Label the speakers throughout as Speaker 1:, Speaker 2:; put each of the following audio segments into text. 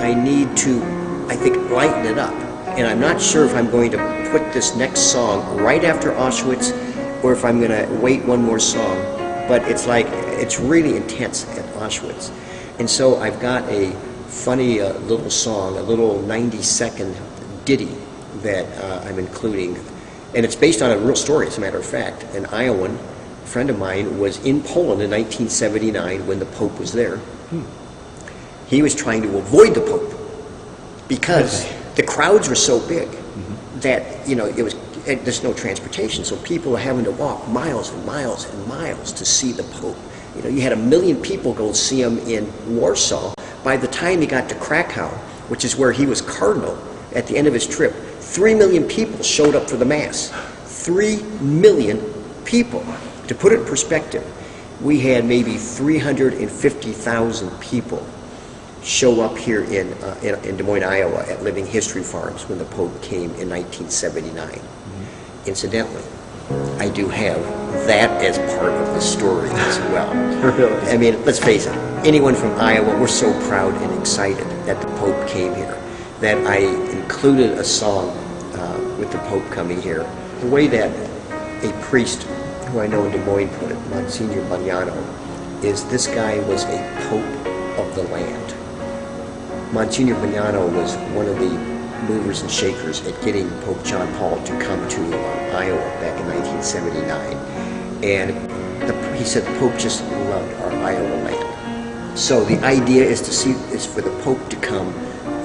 Speaker 1: I need to, I think, lighten it up. And I'm not sure if I'm going to put this next song right after Auschwitz or if I'm going to wait one more song. But it's like, it's really intense at Auschwitz. And so I've got a funny little song, a little 90-second ditty that I'm including. And it's based on a real story, as a matter of fact. An Iowan, a friend of mine, was in Poland in 1979 when the Pope was there. He was trying to avoid the Pope because the crowds were so big that, you know, there's no transportation, so people are having to walk miles and miles and miles to see the Pope. You know, you had 1 million people go see him in Warsaw. By the time he got to Krakow, which is where he was cardinal at the end of his trip, 3 million people showed up for the Mass. 3 million people. To put it in perspective, we had maybe 350,000 people show up here in Des Moines, Iowa at Living History Farms when the Pope came in 1979. Incidentally, I do have that as part of the story as well.
Speaker 2: Really?
Speaker 1: I mean, let's face it, anyone from Iowa, we're so proud and excited that the Pope came here that I included a song with the Pope coming here. The way that a priest who I know in Des Moines put it, Monsignor Bagnano, is this guy was a Pope of the land. Monsignor Bagnano was one of the movers and shakers at getting Pope John Paul to come to Iowa back in 1979. And he said the Pope just loved our Iowa land. So the idea is for the Pope to come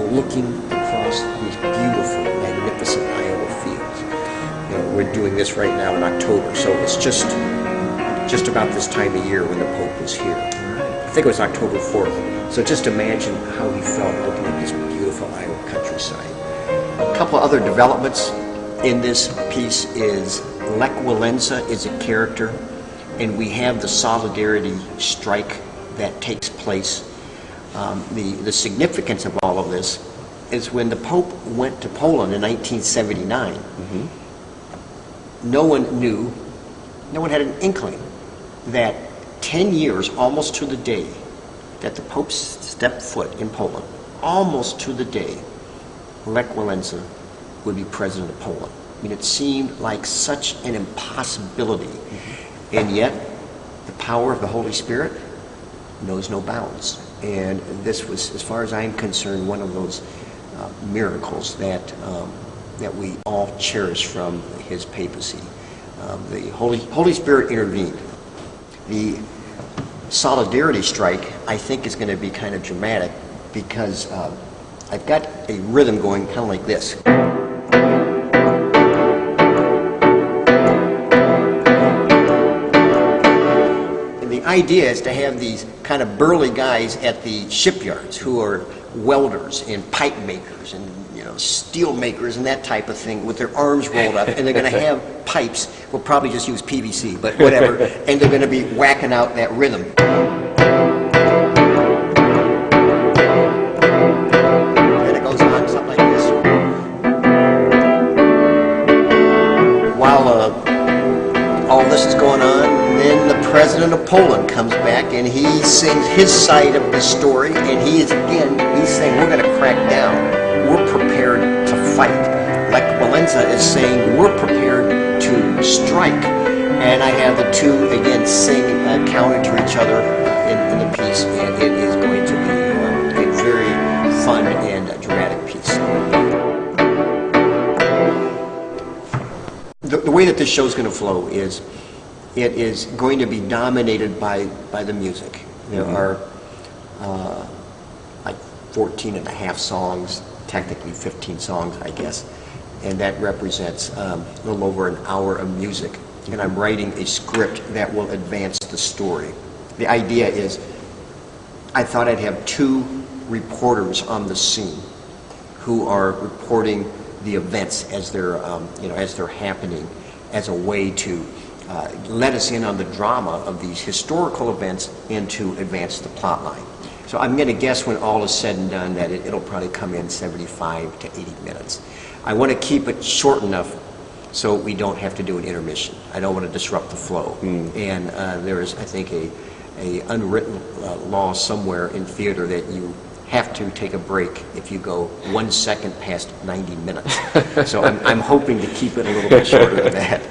Speaker 1: looking across these beautiful, magnificent Iowa fields. You know, we're doing this right now in October, so it's just about this time of year when the Pope was here. I think it was October 4th. So just imagine how he felt looking at this beautiful Iowa countryside. A couple of other developments in this piece is Lech Walesa is a character, and we have the Solidarity strike that takes place. The significance of all of this is when the Pope went to Poland in 1979, no one had an inkling that 10 years, almost to the day, that the Pope stepped foot in Poland, almost to the day, Lech Walesa would be president of Poland. I mean, it seemed like such an impossibility. And yet, the power of the Holy Spirit knows no bounds. And this was, as far as I'm concerned, one of those miracles that we all cherish from his papacy. The Holy Spirit intervened. The Solidarity strike, I think, is going to be kind of dramatic because I've got a rhythm going kind of like this. And the idea is to have these kind of burly guys at the shipyards who are welders and pipe makers and, you know, steel makers and that type of thing with their arms rolled up, and they're going to have pipes. We'll probably just use PVC, but whatever, and they're going to be whacking out that rhythm. And it goes on something like this. While all this is going on, then the president of Poland comes back and he sings his side of the story, and he's saying, we're going to crack down. We're prepared to fight. Lech Walesa is saying, we're prepared to strike. And I have the two, again, sing counter to each other in the piece, and it is going to be a very fun and dramatic piece. The way that this show is going to flow is, it is going to be dominated by the music. There are like 14 and a half songs, technically 15 songs, I guess, and that represents a little over an hour of music. And I'm writing a script that will advance the story. The idea is, I thought I'd have two reporters on the scene who are reporting the events as they're, as they're happening, as a way to let us in on the drama of these historical events and to advance the plot line. So I'm going to guess when all is said and done that it'll probably come in 75 to 80 minutes. I want to keep it short enough so we don't have to do an intermission. I don't want to disrupt the flow. And there is, I think, a unwritten law somewhere in theater that you have to take a break if you go 1 second past 90 minutes. So I'm hoping to keep it a little bit shorter than that.